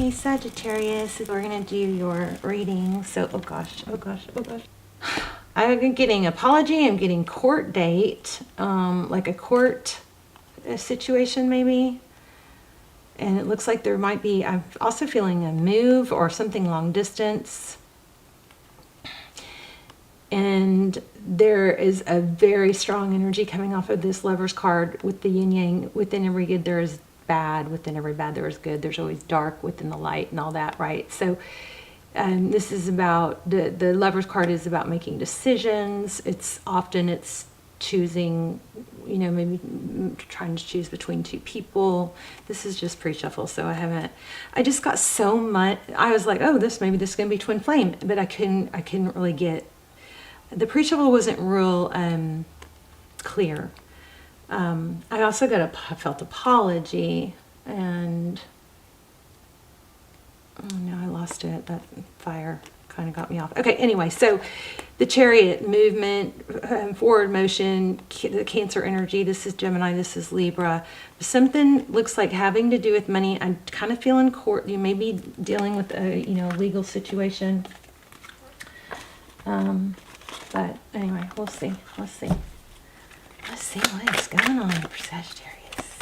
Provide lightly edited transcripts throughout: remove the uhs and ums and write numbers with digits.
Hey Sagittarius, we're going to do your reading. So, oh gosh. I'm getting apology, I'm getting court date, like a court situation maybe. And it looks like there might be, I'm also feeling a move or something long distance. And there is a very strong energy coming off of this Lover's card with the yin yang. Within every good there is bad, within every bad there is good. There's always dark within the light and all that, right? So this is about, the Lover's card is about making decisions. It's choosing, you know, maybe trying to choose between two people. This is just pre-shuffle, so I just got so much. I was like, oh, maybe this is gonna be twin flame, but I couldn't really get, the pre-shuffle wasn't real clear. I also felt apology, and oh no, I lost it. That fire kind of got me off. Okay, anyway, so the Chariot movement, forward motion, the Cancer energy. This is Gemini, this is Libra. Something looks like having to do with money. I'm kind of feeling court. You may be dealing with a, you know, legal situation. But anyway, we'll see. Let's see what is going on for Sagittarius.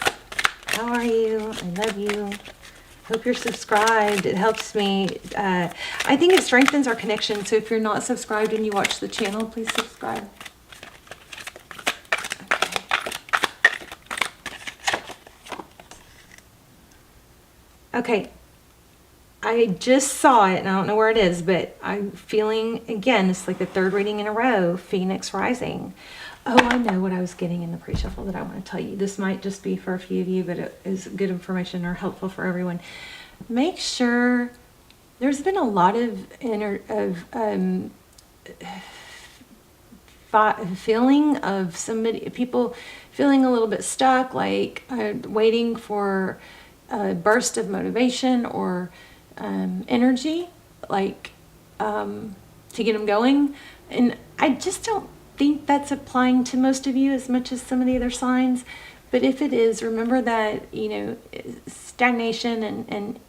How are you? I love you. Hope you're subscribed. It helps me. I think it strengthens our connection. So if you're not subscribed and you watch the channel, please subscribe. Okay. I just saw it, and I don't know where it is, but I'm feeling, again, it's like the third reading in a row, Phoenix rising. Oh, I know what I was getting in the pre-shuffle that I want to tell you. This might just be for a few of you, but it is good information or helpful for everyone. Make sure, there's been a lot of feeling of people feeling a little bit stuck, like waiting for a burst of motivation or energy, like to get them going. And I just don't think that's applying to most of you as much as some of the other signs. But if it is, remember that, you know, stagnation and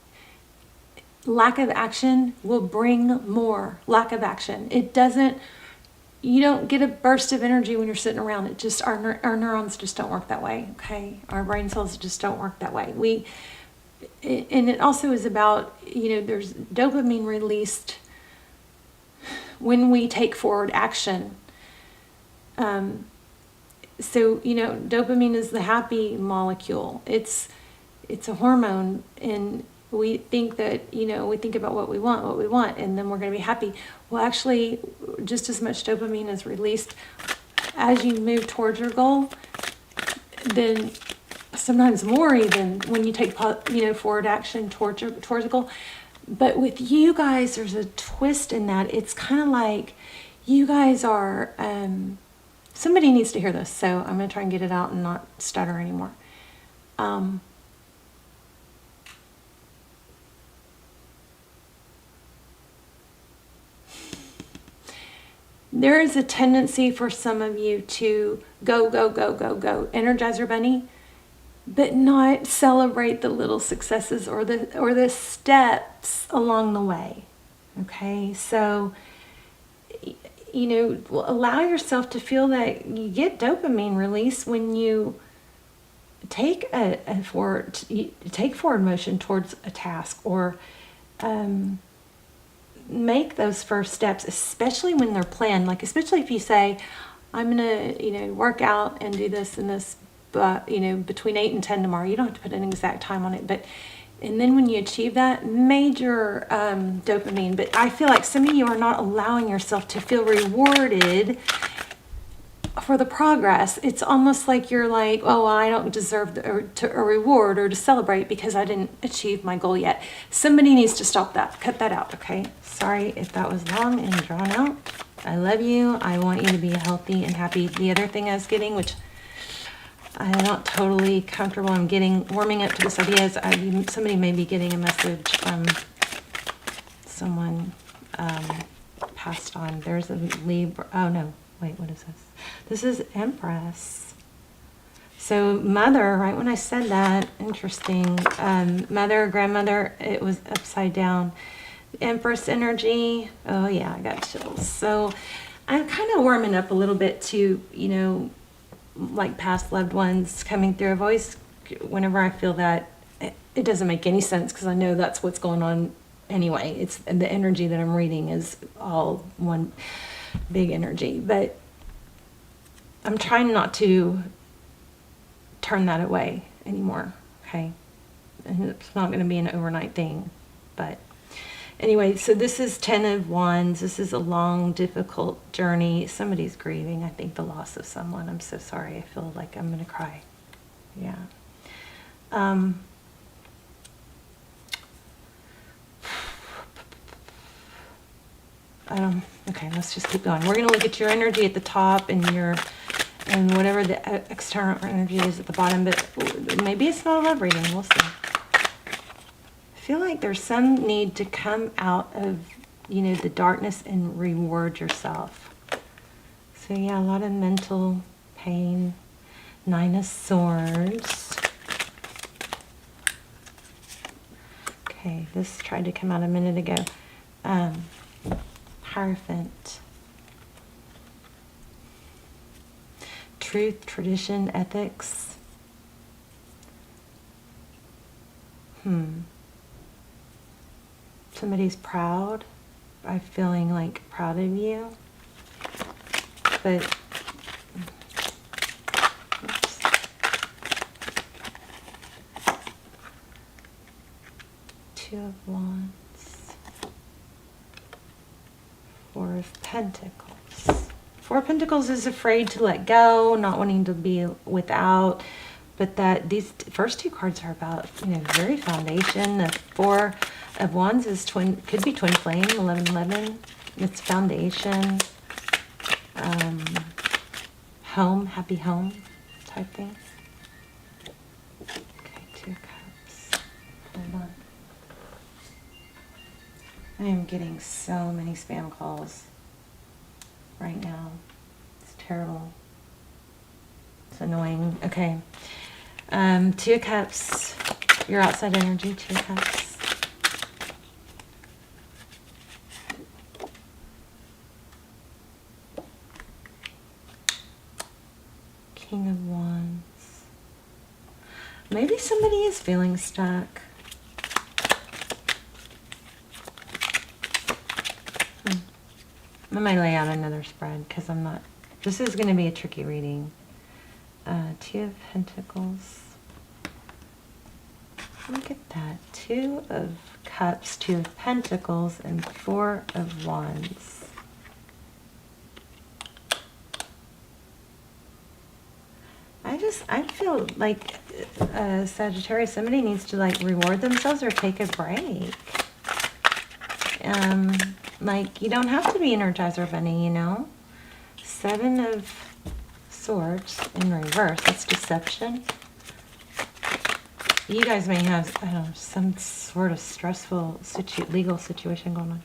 lack of action will bring more lack of action. It doesn't, you don't get a burst of energy when you're sitting around. It just, our neurons just don't work that way, okay? Our brain cells just don't work that way. And it also is about, you know, there's dopamine released when we take forward action. So, you know, dopamine is the happy molecule. It's a hormone, and we think that, you know, we think about what we want, and then we're going to be happy. Well, actually, just as much dopamine is released as you move towards your goal, then sometimes more even when you take, you know, forward action towards the goal. But with you guys, there's a twist in that. It's kind of like you guys are, somebody needs to hear this, so I'm going to try and get it out and not stutter anymore. There is a tendency for some of you to go, Energizer Bunny, but not celebrate the little successes or the steps along the way. Okay, so, you know, allow yourself to feel that you get dopamine release when you take forward motion towards a task, or make those first steps, especially when they're planned. Like, especially if you say, I'm gonna, you know, work out and do this and this, but, you know, between 8 and 10 tomorrow. You don't have to put an exact time on it, but, and then when you achieve that, major dopamine. But I feel like some of you are not allowing yourself to feel rewarded for the progress. It's almost like you're like, oh, I don't deserve a reward or to celebrate because I didn't achieve my goal yet. Somebody needs to stop that. Cut that out, okay? Sorry if that was long and drawn out. I love you. I want you to be healthy and happy. The other thing I was getting, which I'm not totally comfortable, I'm warming up to this idea, is somebody may be getting a message from someone passed on. There's a Libra. Oh no, wait, what is this? This is Empress. So mother, right when I said that, interesting. Mother, grandmother, it was upside down. Empress energy. Oh yeah, I got chills. So I'm kind of warming up a little bit to, you know, like past loved ones coming through. I've always, whenever I feel that, it doesn't make any sense because I know that's what's going on anyway. It's the energy that I'm reading is all one big energy, but I'm trying not to turn that away anymore. Okay. And it's not going to be an overnight thing, but anyway, so this is 10 of Wands. This is a long, difficult journey. Somebody's grieving, I think, the loss of someone. I'm so sorry. I feel like I'm going to cry. Yeah. Okay, let's just keep going. We're going to look at your energy at the top and and whatever the external energy is at the bottom, but maybe it's not a love reading. We'll see. I feel like there's some need to come out of, you know, the darkness and reward yourself. So yeah, a lot of mental pain. 9 of Swords. Okay, this tried to come out a minute ago. Hierophant. Truth, tradition, ethics. Somebody's proud. I'm feeling like proud of you. But oops. Two of Wands. 4 of Pentacles. 4 of Pentacles is afraid to let go, not wanting to be without. But that these first two cards are about, you know, very foundation. The 4 of Wands is could be twin flame, 1111. It's foundation, home, happy home type thing. Okay, 2 cups. Hold on. I am getting so many spam calls right now. It's terrible. It's annoying. Okay. 2 of Cups. Your outside energy, 2 of Cups. King of Wands. Maybe somebody is feeling stuck. I might lay out another spread because I'm not... This is going to be a tricky reading. 2 of Pentacles. Look at that. 2 of Cups, 2 of Pentacles, and 4 of Wands. I feel like Sagittarius, somebody needs to like reward themselves or take a break. Like you don't have to be Energizer Bunny, you know. 7 of Swords in reverse. That's deception. You guys may have, I don't know, some sort of stressful legal situation going on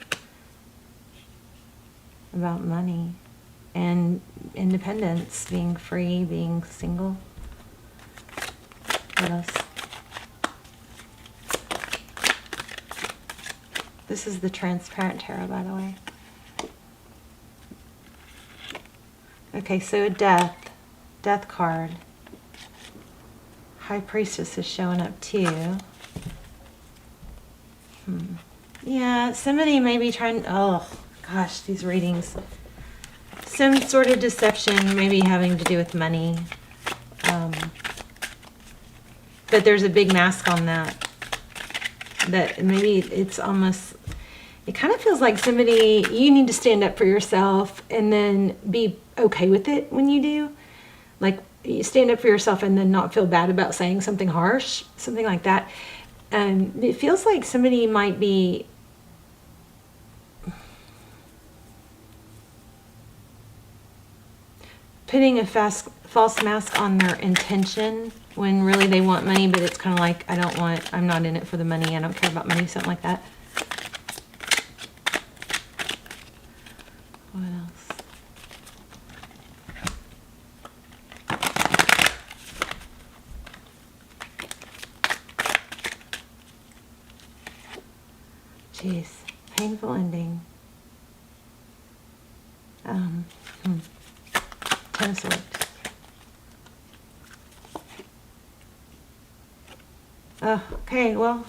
about money and independence, being free, being single. What else? This is the transparent tarot, by the way. Okay, so death card. High Priestess is showing up too. Yeah, somebody may be trying, oh gosh, these readings. Some sort of deception, maybe having to do with money. But there's a big mask on that. That maybe it's almost, it kind of feels like somebody, you need to stand up for yourself and then be okay with it when you do. Like, you stand up for yourself and then not feel bad about saying something harsh, something like that. It feels like somebody might be putting a false mask on their intention when really they want money, but it's kind of like, I'm not in it for the money, I don't care about money, something like that. What else? Jeez, painful ending. Ten of Swords. Oh, okay, well,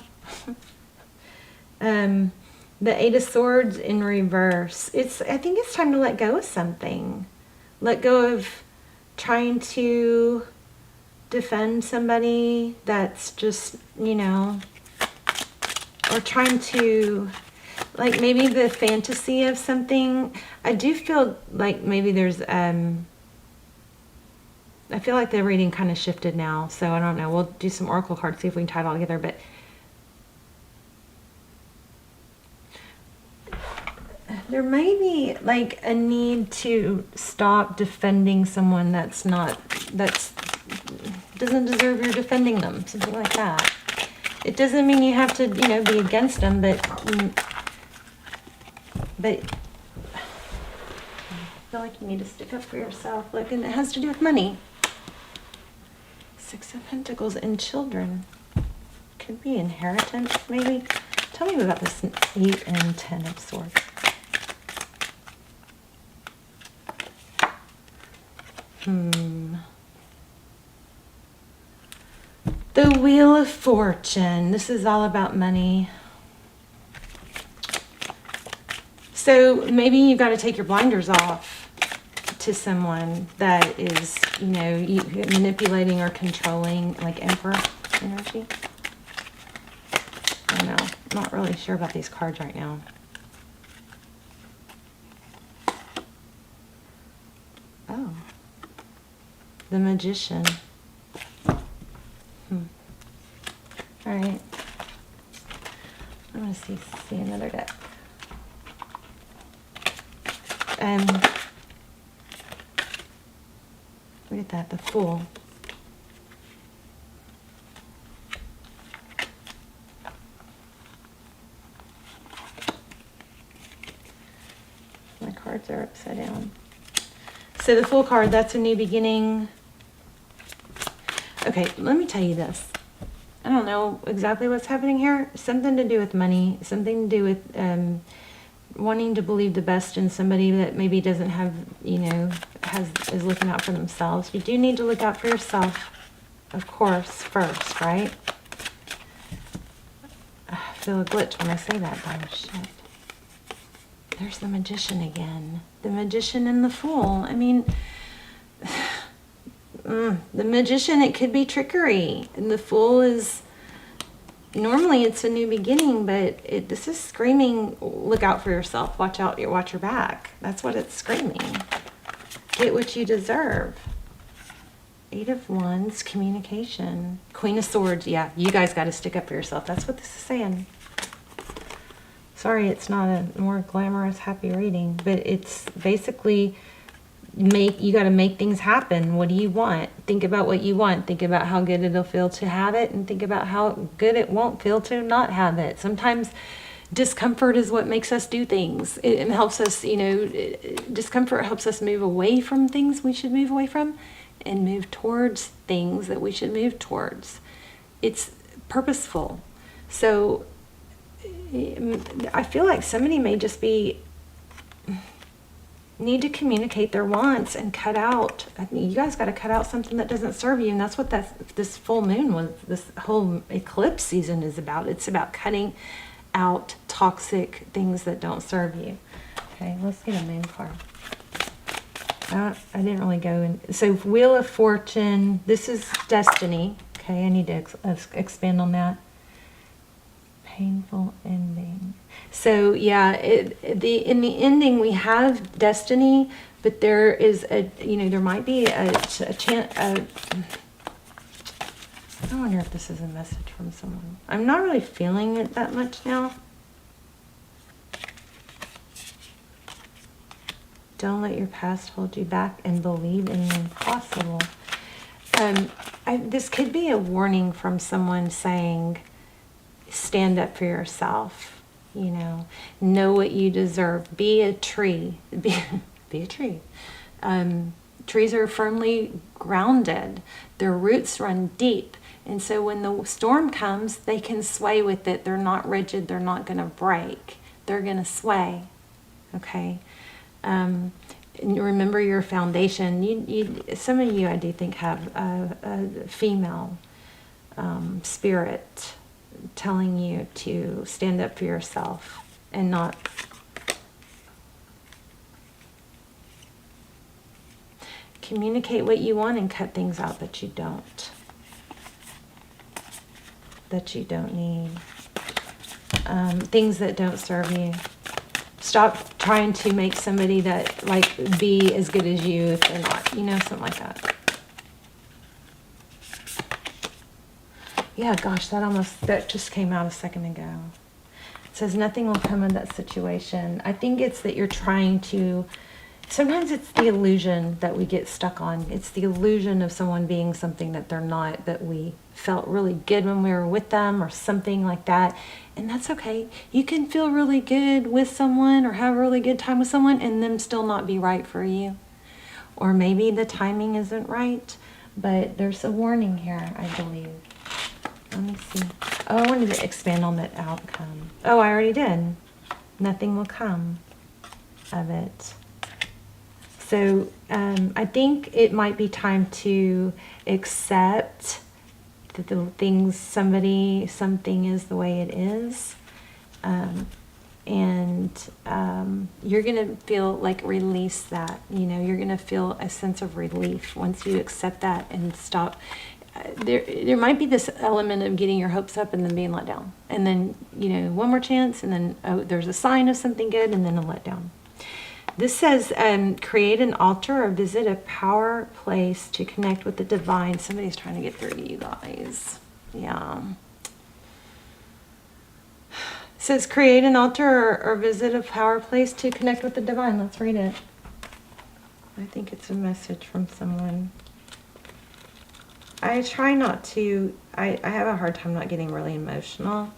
the Eight of Swords in reverse. I think it's time to let go of something. Let go of trying to defend somebody that's just, you know, or trying to, like, maybe the fantasy of something. I do feel like maybe there's, I feel like the reading kind of shifted now, so I don't know. We'll do some oracle cards, see if we can tie it all together, but there may be like a need to stop defending someone that's doesn't deserve your defending them, something like that. It doesn't mean you have to, you know, be against them, but I feel like you need to stick up for yourself. Look, and it has to do with money. Six of Pentacles and children. Could be inheritance, maybe. Tell me about this 8 and 10 of Swords. The Wheel of Fortune. This is all about money. So maybe you got to take your blinders off to someone that is, you know, manipulating or controlling, like Emperor energy. I don't know. I'm not really sure about these cards right now. Oh. The Magician. All right. I'm going to see another deck. Look at that, the Fool. My cards are upside down. So the Fool card, that's a new beginning. Okay, let me tell you this. I don't know exactly what's happening here. Something to do with money, something to do with wanting to believe the best in somebody that maybe doesn't have, you know, is looking out for themselves. You do need to look out for yourself, of course, first, right? I feel a glitch when I say that, though. Shit. There's the Magician again. The Magician and the Fool. I mean, the Magician, it could be trickery. And the Fool is, normally it's a new beginning, but this is screaming, look out for yourself. Watch out, watch your back. That's what it's screaming. Get what you deserve. 8 of Wands, communication. Queen of Swords, yeah, you guys got to stick up for yourself. That's what this is saying. Sorry, it's not a more glamorous, happy reading, but it's basically you got to make things happen. What do you want? Think about what you want. Think about how good it'll feel to have it, and think about how good it won't feel to not have it. Sometimes discomfort is what makes us do things. It helps us, you know, discomfort helps us move away from things we should move away from and move towards things that we should move towards. It's purposeful. So I feel like somebody may just need to communicate their wants and cut out. I mean, you guys got to cut out something that doesn't serve you, and that's what this full moon was. This whole eclipse season is about. It's about cutting out toxic things that don't serve you. Okay, let's get a moon card. I didn't really go in. So Wheel of Fortune. This is destiny. Okay, I need to expand on that. Painful ending. So yeah, in the ending we have destiny, but there is there might be a chance. I wonder if this is a message from someone. I'm not really feeling it that much now. Don't let your past hold you back and believe in the impossible. This could be a warning from someone saying, stand up for yourself, know what you deserve. Be a tree. Be a tree. Trees are firmly grounded. Their roots run deep. And so when the storm comes, they can sway with it. They're not rigid. They're not going to break. They're going to sway. Okay? And remember your foundation. Some of you, I do think, have a female spirit telling you to stand up for yourself and not communicate what you want and cut things out that you don't need, things that don't serve you. Stop trying to make somebody that like be as good as you if they're not, something like that. Yeah, gosh, that just came out a second ago. It says nothing will come of that situation. I think it's that you're trying to, sometimes it's the illusion that we get stuck on. It's the illusion of someone being something that they're not, that we felt really good when we were with them or something like that. And that's okay. You can feel really good with someone or have a really good time with someone and them still not be right for you. Or maybe the timing isn't right, but there's a warning here, I believe. Let me see. Oh, I wanted to expand on that outcome. Oh, I already did. Nothing will come of it. So I think it might be time to accept that something is the way it is. And you're going to feel like release that. You're going to feel a sense of relief once you accept that and stop. There might be this element of getting your hopes up and then being let down. And then, one more chance, and then there's a sign of something good, and then a letdown. This says, create an altar or visit a power place to connect with the divine. Somebody's trying to get through to you guys. Yeah. It says, create an altar or visit a power place to connect with the divine. Let's read it. I think it's a message from someone. I try not to, I have a hard time not getting really emotional.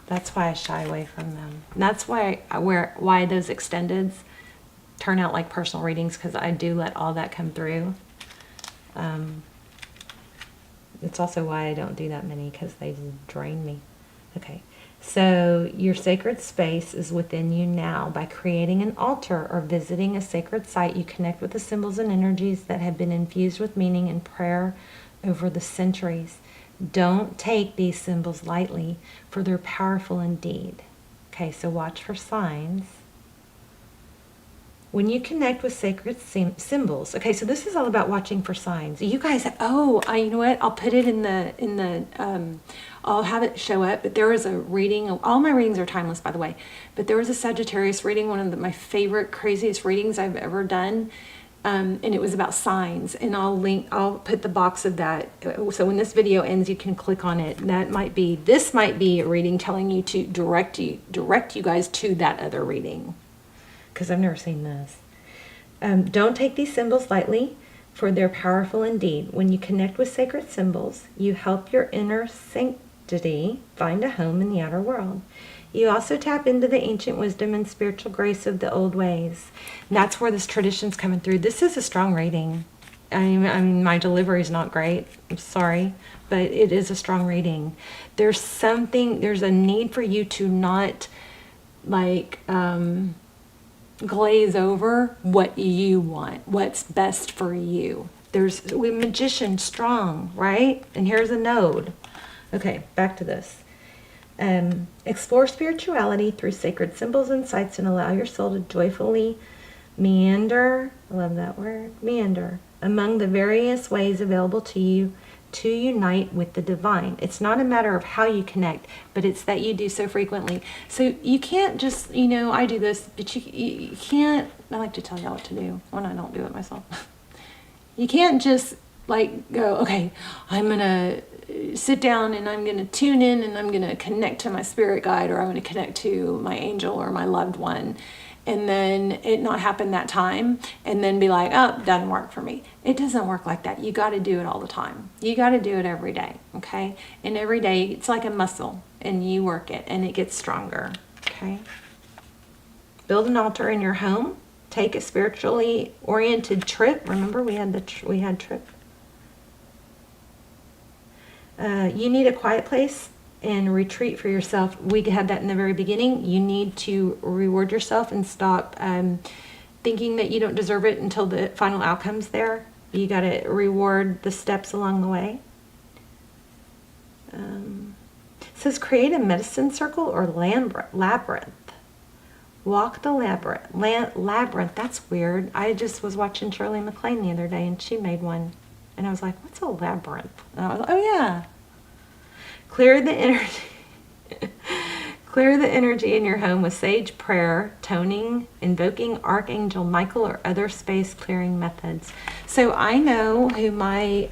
That's why I shy away from them. And that's why those extendeds turn out like personal readings, because I do let all that come through. It's also why I don't do that many, because they drain me. Okay, so your sacred space is within you now. By creating an altar or visiting a sacred site, you connect with the symbols and energies that have been infused with meaning and prayer over the centuries. Don't take these symbols lightly, for they're powerful indeed. Okay, so watch for signs. When you connect with sacred symbols, okay, so this is all about watching for signs. You guys, you know what? I'll put it in the I'll have it show up. But there was a reading. All my readings are timeless, by the way. But there was a Sagittarius reading, one of my favorite, craziest readings I've ever done. And it was about signs, and I'll put the box of that. So when this video ends, you can click on it. This might be a reading telling you to direct you guys to that other reading, because I've never seen this. Don't take these symbols lightly, for they're powerful indeed. When you connect with sacred symbols, you help your inner sanctity find a home in the outer world. You also tap into the ancient wisdom and spiritual grace of the old ways. And that's where this tradition's coming through. This is a strong reading. I mean, my delivery is not great. I'm sorry, but it is a strong reading. There's a need for you to not glaze over what you want, what's best for you. There's magician strong, right? And here's a node. Okay, back to this. Explore spirituality through sacred symbols and sites, and allow your soul to joyfully meander, I love that word, meander, among the various ways available to you to unite with the divine. It's not a matter of how you connect, but it's that you do so frequently. So you can't just, I do this, but you can't, I like to tell y'all what to do when I don't do it myself. You can't just go, okay, I'm going to sit down and I'm going to tune in and I'm going to connect to my spirit guide, or I'm going to connect to my angel or my loved one, and then it not happen that time, and then be like, oh, it doesn't work for me. It doesn't work like that. You got to do it all the time. You got to do it every day, okay? And every day, it's like a muscle, and you work it, and it gets stronger, okay? Build an altar in your home. Take a spiritually oriented trip. Remember, we had trip. You need a quiet place and retreat for yourself. We had that in the very beginning. You need to reward yourself and stop thinking that you don't deserve it until the final outcome's there. You got to reward the steps along the way. It says create a medicine circle or labyrinth. Walk the labyrinth. Labyrinth, that's weird. I just was watching Shirley MacLaine the other day and she made one. And I was like, what's a labyrinth? And I was like, oh yeah. Clear the energy. Clear the energy in your home with sage prayer, toning, invoking Archangel Michael or other space clearing methods. So I know who my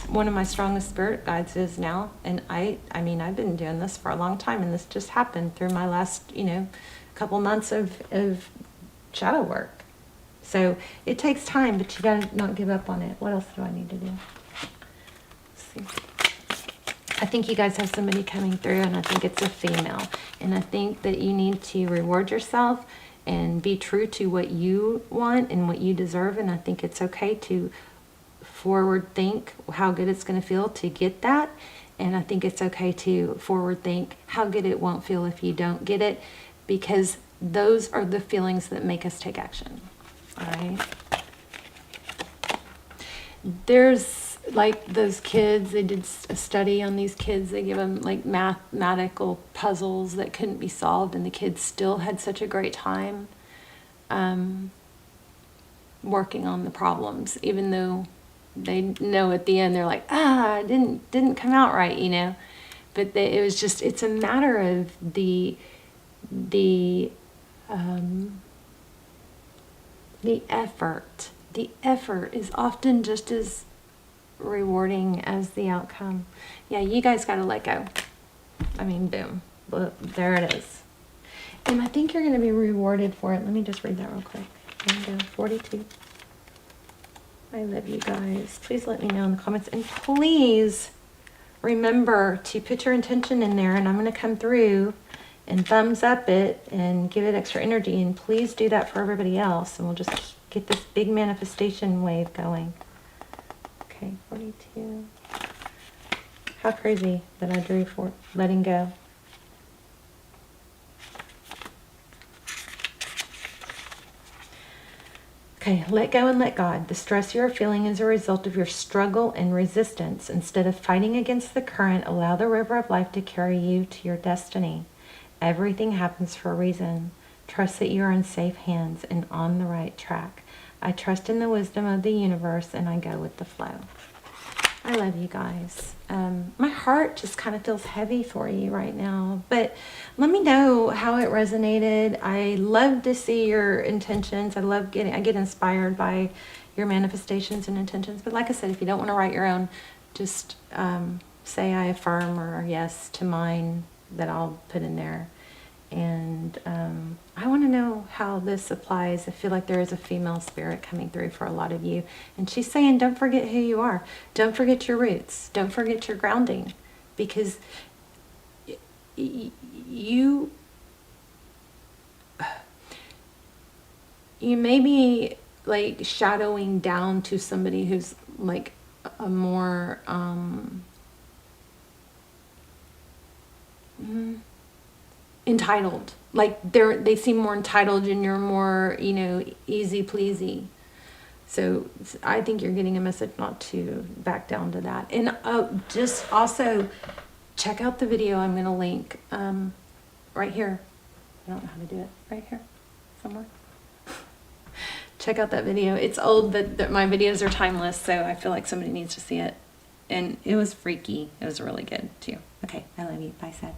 one of my strongest spirit guides is now, and I mean I've been doing this for a long time, and this just happened through my last couple months of shadow work. So it takes time, but you gotta not give up on it. What else do I need to do? Let's see. I think you guys have somebody coming through, and I think it's a female. And I think that you need to reward yourself and be true to what you want and what you deserve. And I think it's okay to forward think how good it's going to feel to get that. And I think it's okay to forward think how good it won't feel if you don't get it, because those are the feelings that make us take action. All right. There's like those kids, they did a study on these kids. They give them like mathematical puzzles that couldn't be solved, and the kids still had such a great time working on the problems, even though they know at the end they're like, it didn't come out right, But it was just, it's a matter of the effort. The effort is often just as rewarding as the outcome. Yeah, you guys got to let go. I mean, boom. There it is. And I think you're going to be rewarded for it. Let me just read that real quick. There we go. 42. I love you guys. Please let me know in the comments. And please remember to put your intention in there. And I'm going to come through and thumbs up it and give it extra energy. And please do that for everybody else. And we'll just get this big manifestation wave going. Okay, 42. How crazy that I drew for letting go. Okay, let go and let God. The stress you are feeling is a result of your struggle and resistance. Instead of fighting against the current, allow the river of life to carry you to your destiny. Everything happens for a reason. Trust that you are in safe hands and on the right track. I trust in the wisdom of the universe and I go with the flow. I love you guys. My heart just kind of feels heavy for you right now, but let me know how it resonated. I love to see your intentions. I get inspired by your manifestations and intentions. But like I said, if you don't want to write your own, just say I affirm or yes to mine that I'll put in there. And I want to know how this applies. I feel like there is a female spirit coming through for a lot of you. And she's saying, don't forget who you are. Don't forget your roots. Don't forget your grounding. Because you may be like shadowing down to somebody who's like a more entitled. Like they seem more entitled and you're more, easy pleasy. So I think you're getting a message not to back down to that. And just also check out the video I'm going to link right here. I don't know how to do it. Right here somewhere. Check out that video. It's old, but my videos are timeless, so I feel like somebody needs to see it. And it was freaky. It was really good too. Okay, I love you. Bye, Sag.